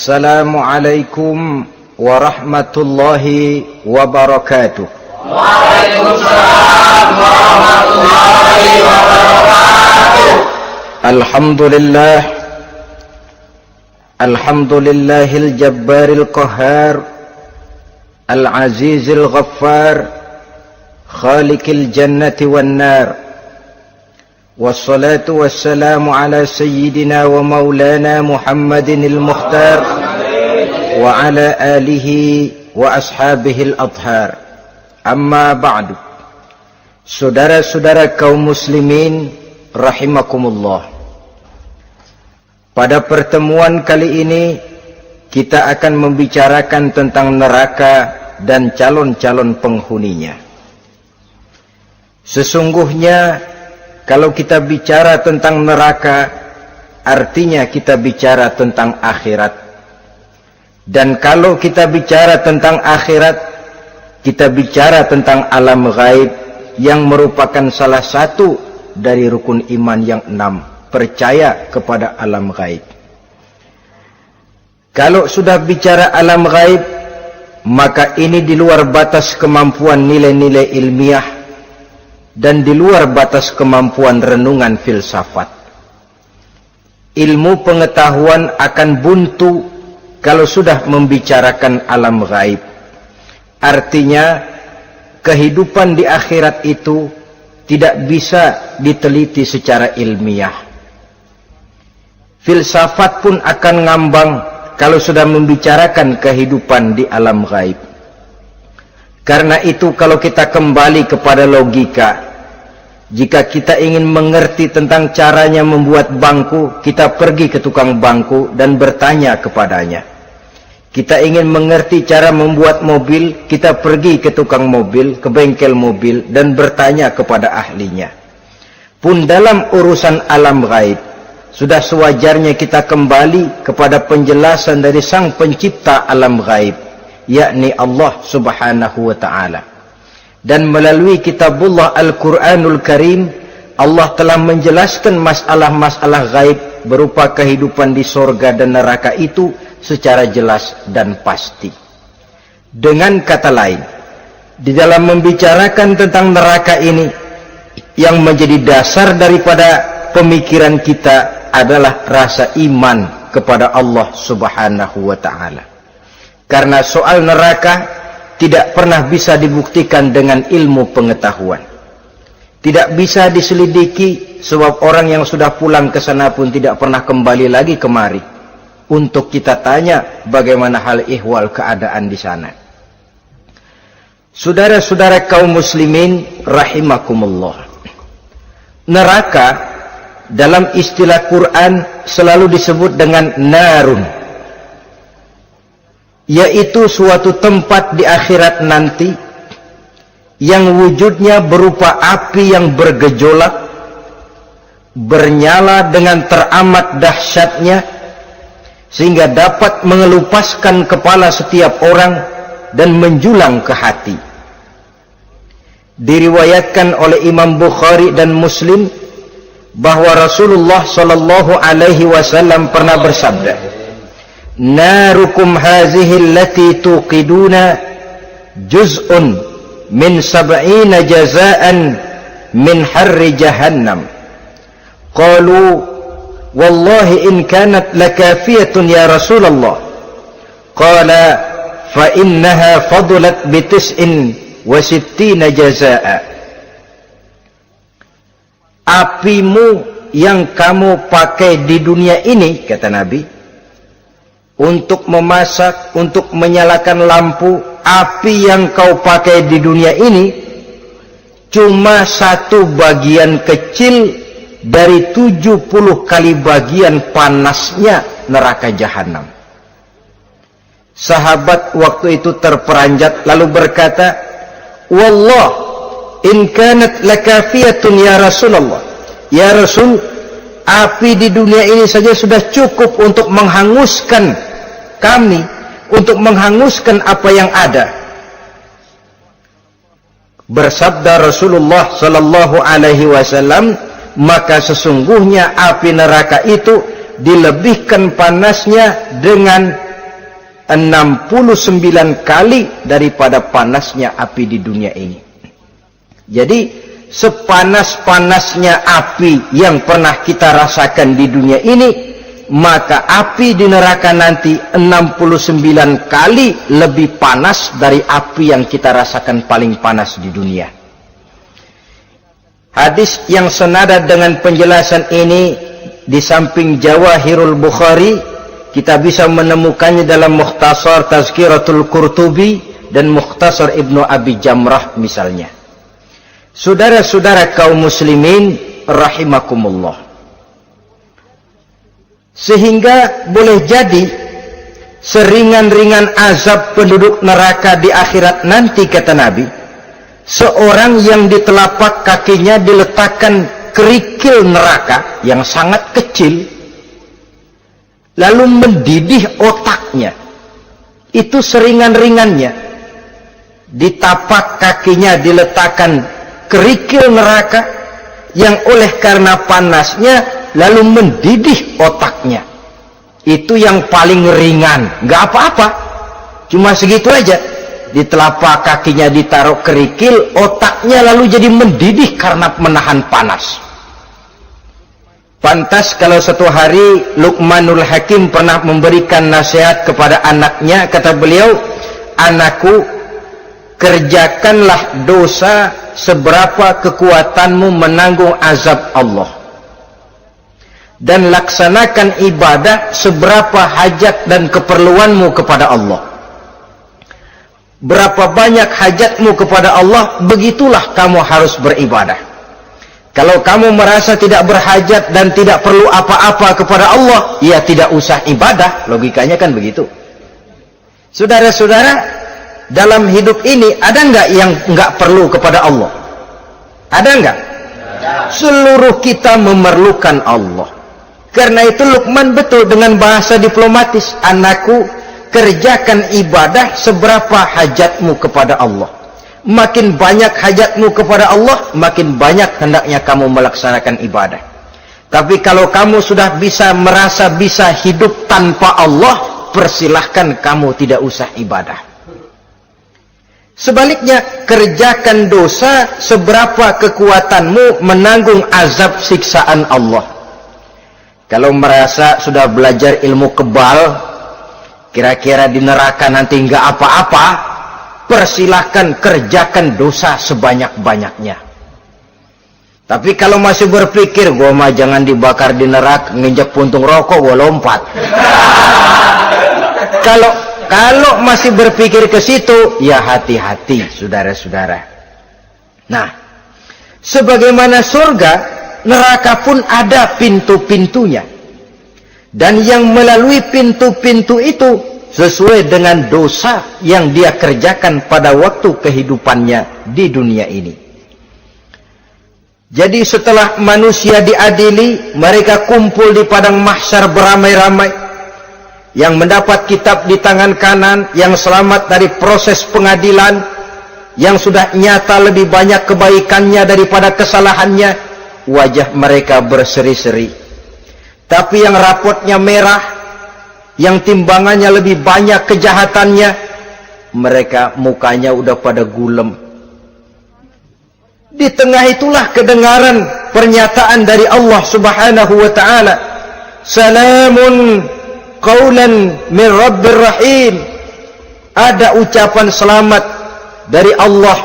Assalamualaikum warahmatullahi wabarakatuh. Waalaikumsalam warahmatullahi wabarakatuh. Alhamdulillahil jabbaril qahhar, al-azizil ghaffar, khaliqil jannati wan nar. Wassalatu wassalamu ala sayyidina wa maulana Muhammadinil mukhtar wa ala alihi wa ashabihil athhar. Amma ba'du. Saudara-saudara kaum muslimin rahimakumullah. Pada pertemuan kali ini kita akan membicarakan tentang neraka dan calon-calon penghuninya. Sesungguhnya kalau kita bicara tentang neraka, artinya kita bicara tentang akhirat. Dan kalau kita bicara tentang akhirat, kita bicara tentang alam gaib yang merupakan salah satu dari rukun iman yang 6, percaya kepada alam gaib. Kalau sudah bicara alam gaib, maka ini di luar batas kemampuan nilai-nilai ilmiah dan di luar batas kemampuan renungan filsafat. Ilmu pengetahuan akan buntu kalau sudah membicarakan alam gaib. Artinya, kehidupan di akhirat itu tidak bisa diteliti secara ilmiah. Filsafat pun akan ngambang kalau sudah membicarakan kehidupan di alam gaib. Karena itu kalau kita kembali kepada logika, jika kita ingin mengerti tentang caranya membuat bangku, kita pergi ke tukang bangku dan bertanya kepadanya. Kita ingin mengerti cara membuat mobil, kita pergi ke tukang mobil, ke bengkel mobil dan bertanya kepada ahlinya. Pun dalam urusan alam gaib, sudah sewajarnya kita kembali kepada penjelasan dari sang pencipta alam gaib, yakni Allah subhanahu wa ta'ala. Dan melalui kitabullah Al-Quranul Karim, Allah telah menjelaskan masalah-masalah gaib berupa kehidupan di sorga dan neraka itu secara jelas dan pasti. Dengan kata lain, di dalam membicarakan tentang neraka ini, yang menjadi dasar daripada pemikiran kita adalah rasa iman kepada Allah subhanahu wa ta'ala. Karena soal neraka tidak pernah bisa dibuktikan dengan ilmu pengetahuan. Tidak bisa diselidiki, sebab orang yang sudah pulang ke sana pun tidak pernah kembali lagi kemari untuk kita tanya bagaimana hal ihwal keadaan di sana. Saudara-saudara kaum muslimin rahimakumullah. Neraka dalam istilah Quran selalu disebut dengan narun, yaitu suatu tempat di akhirat nanti yang wujudnya berupa api yang bergejolak, bernyala dengan teramat dahsyatnya, sehingga dapat mengelupaskan kepala setiap orang dan menjulang ke hati. Diriwayatkan oleh Imam Bukhari dan Muslim bahwa Rasulullah sallallahu alaihi wasallam pernah bersabda, narukum hazihi allati tuqiduna juz'un min sab'ina jazaan min harri jahannam. Qalu wallahi in kanat lakafiyatun ya Rasulullah. Qala fa innaha fadlat bi 69 jazaa. Apimu yang kamu pakai di dunia ini, kata Nabi, untuk memasak, untuk menyalakan lampu, api yang kau pakai di dunia ini cuma satu bagian kecil dari 70 kali bagian panasnya neraka jahanam. Sahabat waktu itu terperanjat lalu berkata, wallah in kanat lakafiyatun ya Rasulullah. Ya Rasul, api di dunia ini saja sudah cukup untuk menghanguskan kami, untuk menghanguskan apa yang ada. Bersabda Rasulullah sallallahu alaihi wasallam, maka sesungguhnya api neraka itu dilebihkan panasnya dengan 69 kali daripada panasnya api di dunia ini. Jadi sepanas-panasnya api yang pernah kita rasakan di dunia ini, maka api di neraka nanti 69 kali lebih panas dari api yang kita rasakan paling panas di dunia. Hadis yang senada dengan penjelasan ini di samping Jawahirul Bukhari, kita bisa menemukannya dalam Mukhtasar Tazkiratul Qurtubi dan Mukhtasar Ibnu Abi Jamrah misalnya. Saudara-saudara kaum muslimin rahimakumullah. Sehingga boleh jadi seringan-ringan azab penduduk neraka di akhirat nanti, kata Nabi, seorang yang di telapak kakinya diletakkan kerikil neraka yang sangat kecil, lalu mendidih otaknya. Itu seringan-ringannya. Di tapak kakinya diletakkan kerikil neraka yang oleh karena panasnya lalu mendidih otaknya. Itu yang paling ringan, nggak apa-apa, cuma segitu aja. Di telapak kakinya ditaruh kerikil, otaknya lalu jadi mendidih karena menahan panas. Pantas kalau satu hari Luqmanul Hakim pernah memberikan nasihat kepada anaknya, kata beliau, "Anakku, kerjakanlah dosa seberapa kekuatanmu menanggung azab Allah, dan laksanakan ibadah seberapa hajat dan keperluanmu kepada Allah. Berapa banyak hajatmu kepada Allah, begitulah kamu harus beribadah. Kalau kamu merasa tidak berhajat dan tidak perlu apa-apa kepada Allah, ya tidak usah ibadah." Logikanya kan begitu. Saudara-saudara, dalam hidup ini ada nggak yang nggak perlu kepada Allah? Ada nggak? Seluruh kita memerlukan Allah. Karena itu Luqman betul dengan bahasa diplomatis, "Anakku, kerjakan ibadah seberapa hajatmu kepada Allah. Makin banyak hajatmu kepada Allah, makin banyak hendaknya kamu melaksanakan ibadah. Tapi kalau kamu sudah bisa merasa bisa hidup tanpa Allah, persilahkan kamu tidak usah ibadah." Sebaliknya, kerjakan dosa seberapa kekuatanmu menanggung azab siksaan Allah. Kalau merasa sudah belajar ilmu kebal, kira-kira di neraka nanti nggak apa-apa, persilahkan kerjakan dosa sebanyak-banyaknya. Tapi kalau masih berpikir, gua mah jangan dibakar di neraka, nginjak puntung rokok, gua lompat. Kalau masih berpikir ke situ, ya hati-hati, saudara-saudara. Nah, sebagaimana surga, neraka pun ada pintu-pintunya. Dan yang melalui pintu-pintu itu sesuai dengan dosa yang dia kerjakan pada waktu kehidupannya di dunia ini. Jadi setelah manusia diadili, mereka kumpul di padang mahsyar beramai-ramai. Yang mendapat kitab di tangan kanan, yang selamat dari proses pengadilan, yang sudah nyata lebih banyak kebaikannya daripada kesalahannya, wajah mereka berseri-seri. Tapi yang rapotnya merah, yang timbangannya lebih banyak kejahatannya, mereka mukanya udah pada gulem. Di tengah itulah kedengaran pernyataan dari Allah Subhanahu wa ta'ala, "Salamun qaulan min Rabbir Rahim." Ada ucapan selamat dari Allah,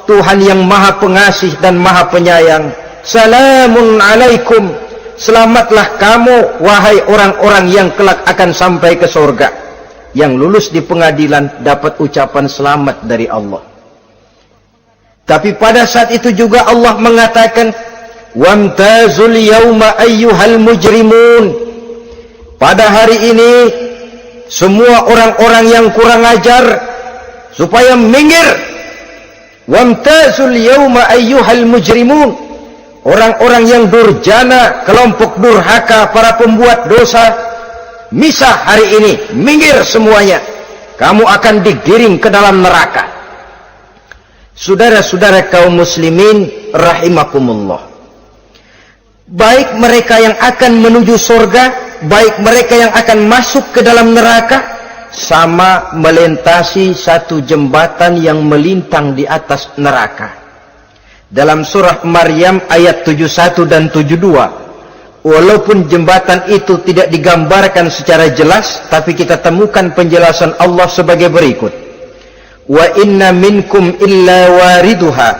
Tuhan yang Maha Pengasih dan Maha Penyayang. "Salamun alaikum." Selamatlah kamu, wahai orang-orang yang kelak akan sampai ke surga. Yang lulus di pengadilan dapat ucapan selamat dari Allah. Tapi pada saat itu juga Allah mengatakan, "Wamtazul yauma ayyuhal mujrimun." Pada hari ini, semua orang-orang yang kurang ajar, supaya minggir. Wamtazul yauma ayyuhal mujrimun. Orang-orang yang durjana, kelompok durhaka, para pembuat dosa, misah hari ini, minggir semuanya. Kamu akan digiring ke dalam neraka. Saudara-saudara kaum muslimin rahimakumullah. Baik mereka yang akan menuju surga, baik mereka yang akan masuk ke dalam neraka, sama melintasi satu jembatan yang melintang di atas neraka. Dalam surah Maryam ayat 71 dan 72, walaupun jembatan itu tidak digambarkan secara jelas, tapi kita temukan penjelasan Allah sebagai berikut. Wa inna minkum illa wariduha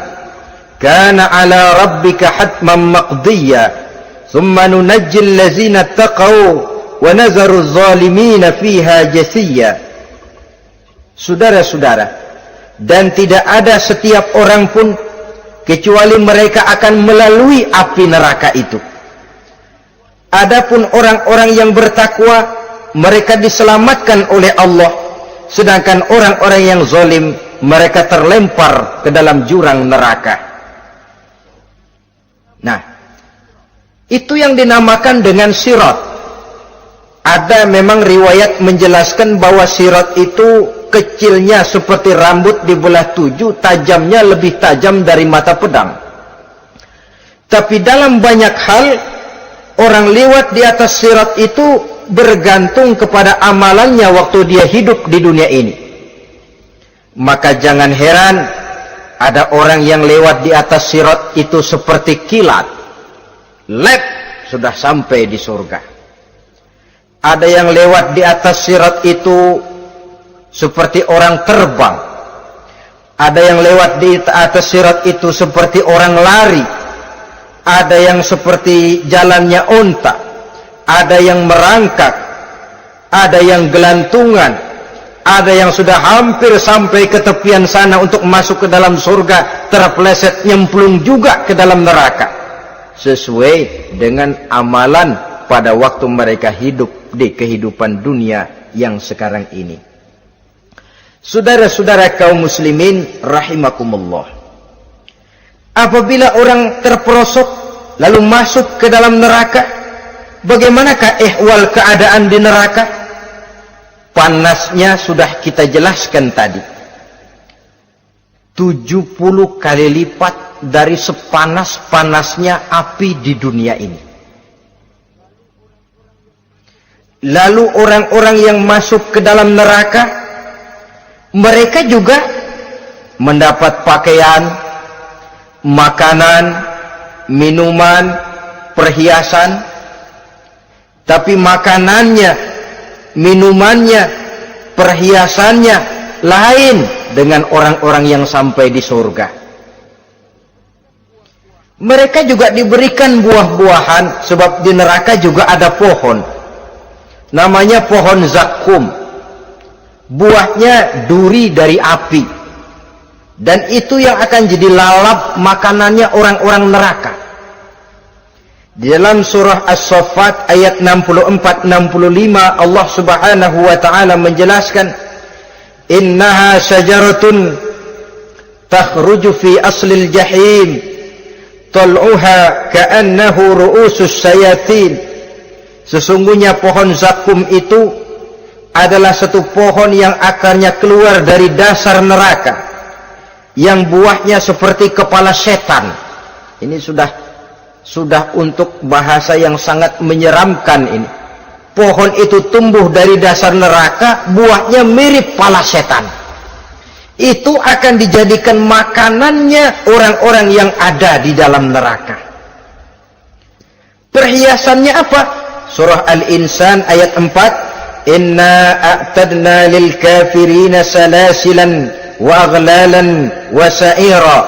kana ala rabbika hatman maqdiyya thumma nunajjil ladzina taqaw wa nazaru zalimina fiha jasiyya. Saudara-saudara, dan tidak ada setiap orang pun kecuali mereka akan melalui api neraka itu. Adapun orang-orang yang bertakwa, mereka diselamatkan oleh Allah, sedangkan orang-orang yang zalim, mereka terlempar ke dalam jurang neraka. Nah, itu yang dinamakan dengan sirat. Ada memang riwayat menjelaskan bahwa sirat itu kecilnya seperti rambut dibelah 7, tajamnya lebih tajam dari mata pedang. Tapi dalam banyak hal, orang lewat di atas sirat itu bergantung kepada amalannya waktu dia hidup di dunia ini. Maka jangan heran ada orang yang lewat di atas sirat itu seperti kilat, lep, sudah sampai di surga. Ada yang lewat di atas sirat itu seperti orang terbang. Ada yang lewat di atas sirat itu seperti orang lari. Ada yang seperti jalannya unta. Ada yang merangkak. Ada yang gelantungan. Ada yang sudah hampir sampai ke tepian sana untuk masuk ke dalam surga, terpeleset nyemplung juga ke dalam neraka. Sesuai dengan amalan pada waktu mereka hidup di kehidupan dunia yang sekarang ini. Saudara-saudara kaum muslimin rahimakumullah, apabila orang terperosok lalu masuk ke dalam neraka, bagaimanakah ihwal keadaan di neraka? Panasnya sudah kita jelaskan tadi, 70 kali lipat dari sepanas-panasnya api di dunia ini. Lalu orang-orang yang masuk ke dalam neraka, mereka juga mendapat pakaian, makanan, minuman, perhiasan. Tapi makanannya, minumannya, perhiasannya lain dengan orang-orang yang sampai di surga. Mereka juga diberikan buah-buahan, sebab di neraka juga ada pohon. Namanya pohon zakum. Buahnya duri dari api. Dan itu yang akan jadi lalap makanannya orang-orang neraka. Di dalam surah As-Saffat ayat 64-65 Allah subhanahu wa ta'ala menjelaskan, innaha syajaratun takhruju fi aslil jahim tal'uha ka'annahu ru'usus sayatin. Sesungguhnya pohon zakum itu adalah satu pohon yang akarnya keluar dari dasar neraka, yang buahnya seperti kepala setan. Ini sudah untuk bahasa yang sangat menyeramkan ini. Pohon itu tumbuh dari dasar neraka, buahnya mirip kepala setan. Itu akan dijadikan makanannya orang-orang yang ada di dalam neraka. Perhiasannya apa? Surah Al-Insan ayat 4, inna a'tadna lil kafirina salasilan wa aghlalan wa sa'ira.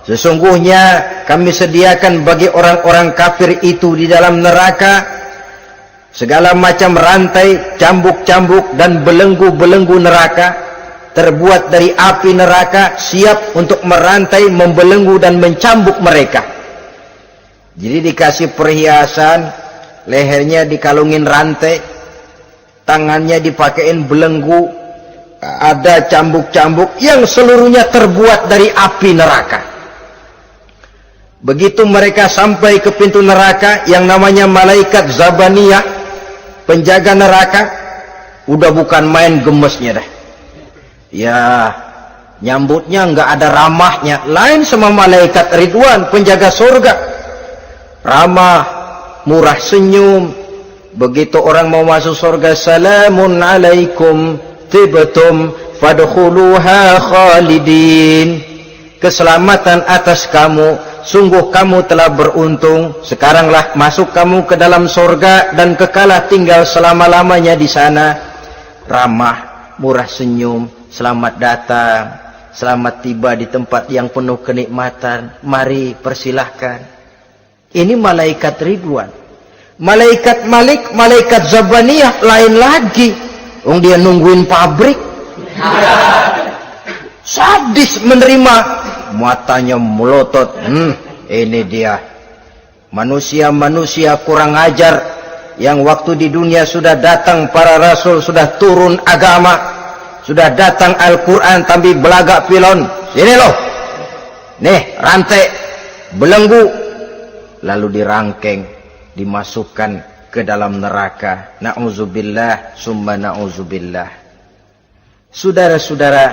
Sesungguhnya kami sediakan bagi orang-orang kafir itu di dalam neraka segala macam rantai, cambuk-cambuk dan belenggu-belenggu neraka, terbuat dari api neraka, siap untuk merantai, membelenggu dan mencambuk mereka. Jadi dikasih perhiasan, lehernya dikalungin rantai, tangannya dipakein belenggu, ada cambuk-cambuk yang seluruhnya terbuat dari api neraka. Begitu mereka sampai ke pintu neraka yang namanya malaikat Zabaniyah, penjaga neraka, udah bukan main gemesnya dah. Ya, nyambutnya nggak ada ramahnya, lain sama malaikat Ridwan, penjaga surga. Ramah, murah senyum, Begitu orang mau masuk surga, salamun alaikum tibtum fadkhuluha khalidin. Keselamatan atas kamu, sungguh kamu telah beruntung. Sekaranglah masuk kamu ke dalam surga dan kekalah tinggal selama-lamanya di sana. Ramah, murah senyum, selamat datang, selamat tiba di tempat yang penuh kenikmatan. Mari persilahkan. Ini malaikat Ridwan. Malaikat Malik, malaikat Zabaniyah lain lagi. Dia nungguin pabrik. Sadis menerima, matanya melotot. Ini dia manusia-manusia kurang ajar yang waktu di dunia sudah datang para rasul, sudah turun agama, sudah datang Al-Quran, tapi belagak pilon. Sini loh, nih rantai belenggu, lalu dirangkeng, dimasukkan ke dalam neraka. Na'udzubillah summa na'udzubillah. Saudara-saudara,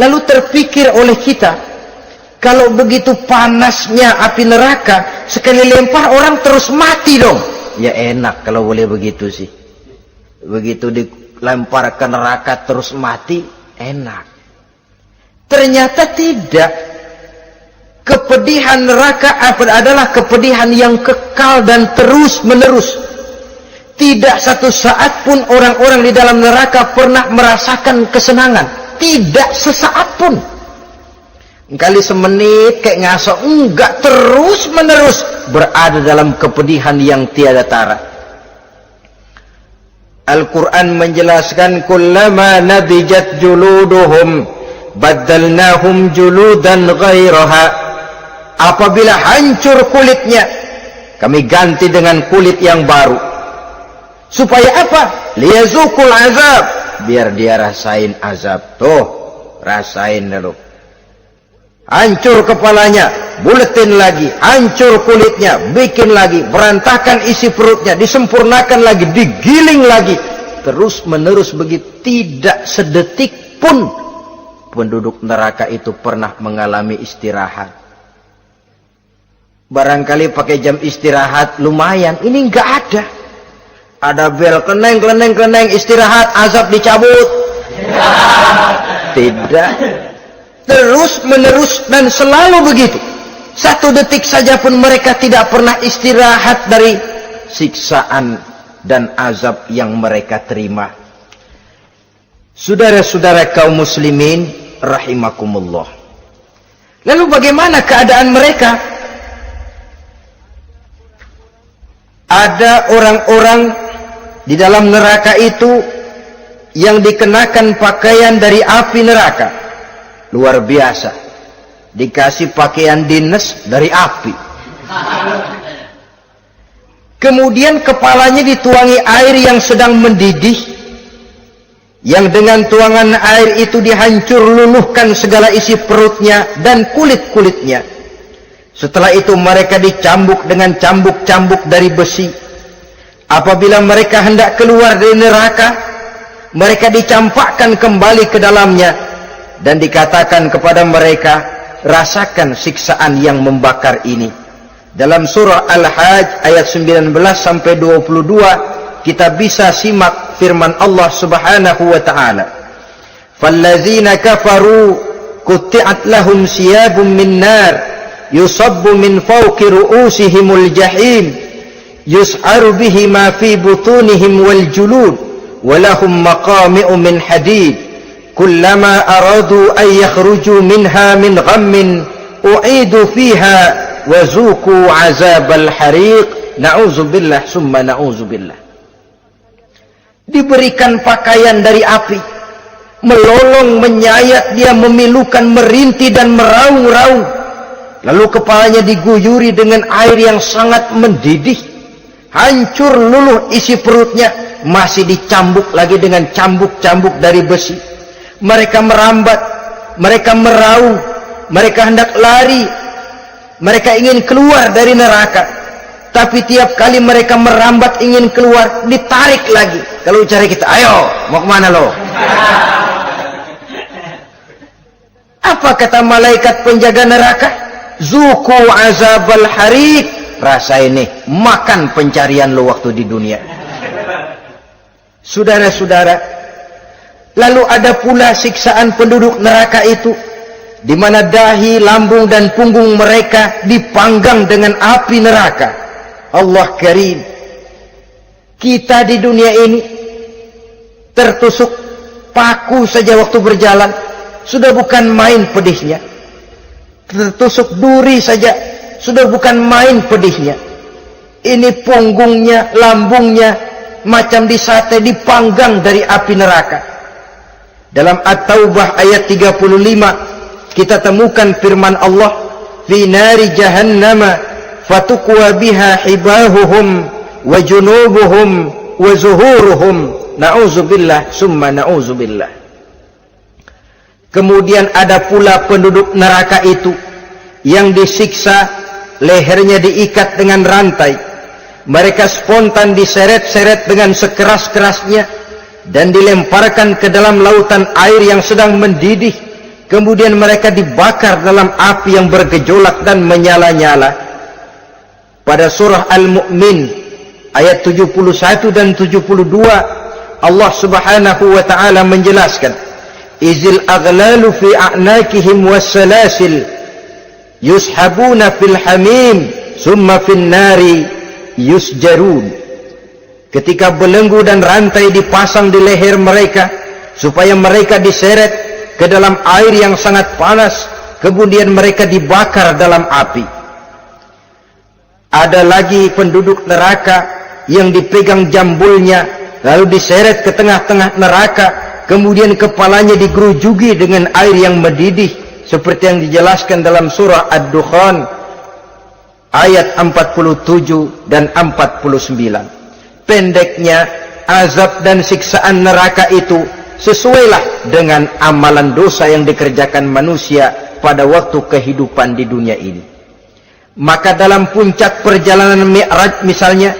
lalu terpikir oleh kita, kalau begitu panasnya api neraka, sekali lempar orang terus mati dong. Ya enak kalau boleh begitu sih. Begitu dilempar ke neraka terus mati, enak. Ternyata tidak. Kepedihan neraka adalah kepedihan yang kekal dan terus menerus. Tidak satu saat pun orang-orang di dalam neraka pernah merasakan kesenangan. Tidak sesaat pun. Kali semenit kayak ngaso, enggak, terus menerus berada dalam kepedihan yang tiada tara. Al-Quran menjelaskan, kullama nadijat juluduhum baddalnahum juludan ghairaha. Apabila hancur kulitnya, kami ganti dengan kulit yang baru. Supaya apa? Liyazukul azab, biar dia rasain azab. Tuh, rasain dulu. Hancur kepalanya, buletin lagi, hancur kulitnya, bikin lagi, berantakan isi perutnya, disempurnakan lagi, digiling lagi, terus menerus begitu. Tidak sedetik pun penduduk neraka itu pernah mengalami istirahat. Barangkali pakai jam istirahat lumayan, ini enggak ada. Ada bel, keneng, istirahat, azab dicabut. Tidak. Terus menerus dan selalu begitu. Satu detik saja pun mereka tidak pernah istirahat dari siksaan dan azab yang mereka terima. Saudara-saudara kaum muslimin rahimakumullah. Lalu bagaimana keadaan mereka? Ada orang-orang di dalam neraka itu yang dikenakan pakaian dari api neraka. Luar biasa. Dikasih pakaian dinas dari api. Kemudian kepalanya dituangi air yang sedang mendidih, yang dengan tuangan air itu dihancur luluhkan segala isi perutnya dan kulit-kulitnya. Setelah itu mereka dicambuk dengan cambuk-cambuk dari besi. Apabila mereka hendak keluar dari neraka, mereka dicampakkan kembali ke dalamnya dan dikatakan kepada mereka, rasakan siksaan yang membakar ini. Dalam surah Al-Hajj ayat 19 sampai 22 kita bisa simak firman Allah Subhanahu wa taala. Fallazina kafaru qutti'at lahum siyabun min nar yusabbu min fawqi ru'usihimul jahim yus'aru bihi ma fi butunihim wal julud walahum maqami'u min hadid kullama aradu an yakhruju minha min ghammin u'idu fiha wa zuqu azabal hariq. Na'udzubillah summa na'udzubillah. Diberikan pakaian dari api, melolong, menyayat dia, memilukan, merintih dan meraung-raung. Lalu kepalanya diguyuri dengan air yang sangat mendidih. Hancur luluh isi perutnya, masih dicambuk lagi dengan cambuk-cambuk dari besi. Mereka merambat, mereka meraung, mereka hendak lari, mereka ingin keluar dari neraka. Tapi tiap kali mereka merambat ingin keluar, ditarik lagi. Kalau cari kita, ayo, mau kemana lo? Apa kata malaikat penjaga neraka? Zuku azabal hariq. Rasa ini, makan pencarian lo waktu di dunia. Saudara-saudara, lalu ada pula siksaan penduduk neraka itu, di mana dahi, lambung dan punggung mereka dipanggang dengan api neraka. Allah Karim. Kita di dunia ini tertusuk paku saja waktu berjalan sudah bukan main pedihnya. Tertusuk duri saja sudah bukan main pedihnya. Ini punggungnya, lambungnya macam disate, dipanggang dari api neraka. Dalam At-Taubah ayat 35 kita temukan firman Allah, fi nari jahannama fatukwa biha hibahuhum wa junubuhum wa zuhuruhum, na'udzubillah summa na'udzubillah. Kemudian ada pula penduduk neraka itu yang disiksa, lehernya diikat dengan rantai, mereka spontan diseret-seret dengan sekeras-kerasnya dan dilemparkan ke dalam lautan air yang sedang mendidih. Kemudian mereka dibakar dalam api yang bergejolak dan menyala-nyala. Pada surah Al-Mu'min ayat 71 dan 72 Allah Subhanahu wa taala menjelaskan, izil aghlalu fi a'nakihim wassalasil yushabuna fil hamim summa fin nari yusjarun. Ketika belenggu dan rantai dipasang di leher mereka supaya mereka diseret ke dalam air yang sangat panas, kemudian mereka dibakar dalam api. Ada lagi penduduk neraka yang dipegang jambulnya lalu diseret ke tengah-tengah neraka, kemudian kepalanya digerujuki dengan air yang mendidih seperti yang dijelaskan dalam surah Ad-Dukhan ayat 47 dan 49. Pendeknya, azab dan siksaan neraka itu sesuailah dengan amalan dosa yang dikerjakan manusia pada waktu kehidupan di dunia ini. Maka dalam puncak perjalanan Mi'raj misalnya,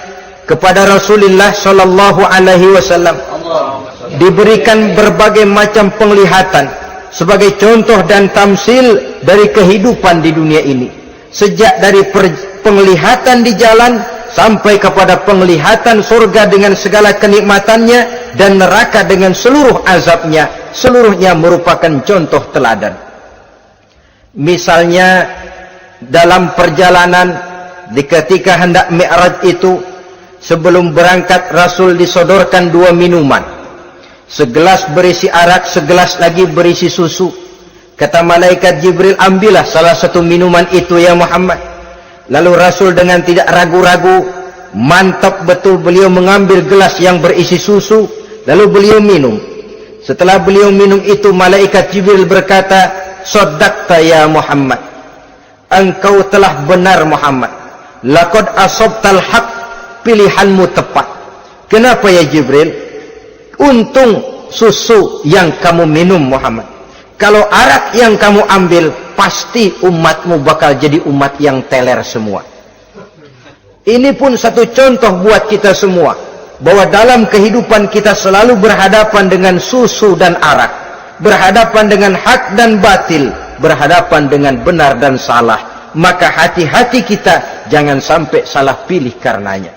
kepada Rasulullah sallallahu alaihi wasallam diberikan berbagai macam penglihatan sebagai contoh dan tamsil dari kehidupan di dunia ini. Sejak dari penglihatan di jalan sampai kepada penglihatan surga dengan segala kenikmatannya dan neraka dengan seluruh azabnya, seluruhnya merupakan contoh teladan. Misalnya dalam perjalanan ketika hendak Mi'raj itu, sebelum berangkat Rasul disodorkan dua minuman, segelas berisi arak, segelas lagi berisi susu. Kata malaikat Jibril, ambillah salah satu minuman itu ya Muhammad. Lalu Rasul dengan tidak ragu-ragu, mantap betul, beliau mengambil gelas yang berisi susu, lalu beliau minum. Setelah beliau minum itu, malaikat Jibril berkata, "Shaddaqta ya Muhammad, engkau telah benar Muhammad. Laqad asabtal haq, pilihanmu tepat." Kenapa ya Jibril? Untung susu yang kamu minum Muhammad. Kalau arak yang kamu ambil, pasti umatmu bakal jadi umat yang teler semua. Ini pun satu contoh buat kita semua, bahwa dalam kehidupan kita selalu berhadapan dengan susu dan arak, berhadapan dengan hak dan batil, berhadapan dengan benar dan salah. Maka hati-hati kita jangan sampai salah pilih karenanya.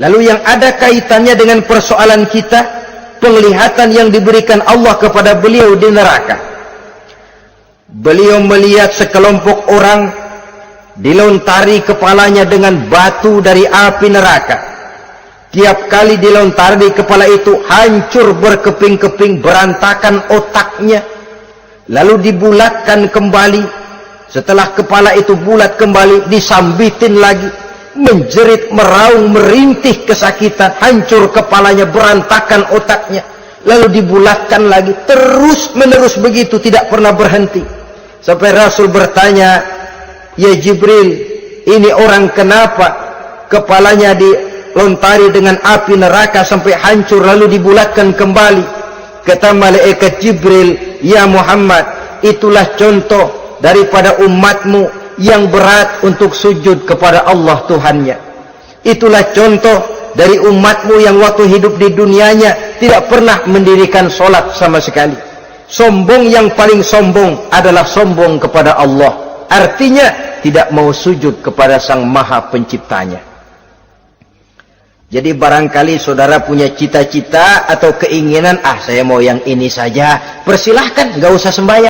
Lalu yang ada kaitannya dengan persoalan kita, penglihatan yang diberikan Allah kepada beliau di neraka. Beliau melihat sekelompok orang dilontari kepalanya dengan batu dari api neraka. Tiap kali dilontari kepala itu hancur berkeping-keping, berantakan otaknya, lalu dibulatkan kembali. Setelah kepala itu bulat kembali, disambitin lagi, menjerit, meraung, merintih kesakitan, hancur kepalanya, berantakan otaknya, lalu dibulatkan lagi, terus menerus begitu, tidak pernah berhenti. Sampai Rasul bertanya, "Ya Jibril, ini orang kenapa kepalanya dilontari dengan api neraka sampai hancur lalu dibulatkan kembali?" Kata malaikat Jibril, "Ya Muhammad, itulah contoh daripada umatmu yang berat untuk sujud kepada Allah Tuhannya. Itulah contoh dari umatmu yang waktu hidup di dunianya tidak pernah mendirikan sholat sama sekali. Sombong yang paling sombong adalah sombong kepada Allah. Artinya tidak mau sujud kepada Sang Maha Penciptanya." Jadi barangkali saudara punya cita-cita atau keinginan, saya mau yang ini saja. Persilahkan, nggak usah sembahyang.